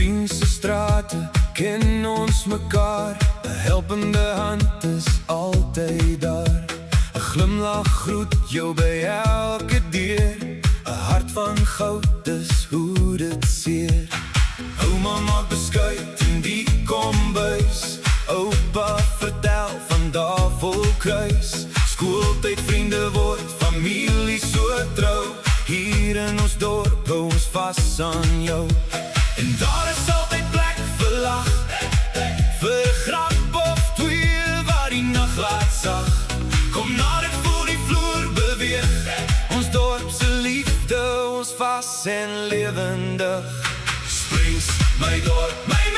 Vriend se strate, ken ons mekaar. 'n helpende hand is altyd daar. 'n glimlach groet jou by elke deur. 'n hart van goud, dis hoe dit seer. Ouma maak beskuit in die kombuis. Oupa vertel van Tafelkruis. Skooltyd vriende word familie so trou. Hier in ons dorp hou ons vas aan jou. En daar is altyd plek vir lach, vir 'n grap of twee waar die nag laat sag. Kom nader, voel die vloer beweeg. Ons dorp se liefde, ons vas en lewendig. Springs, my dorp, my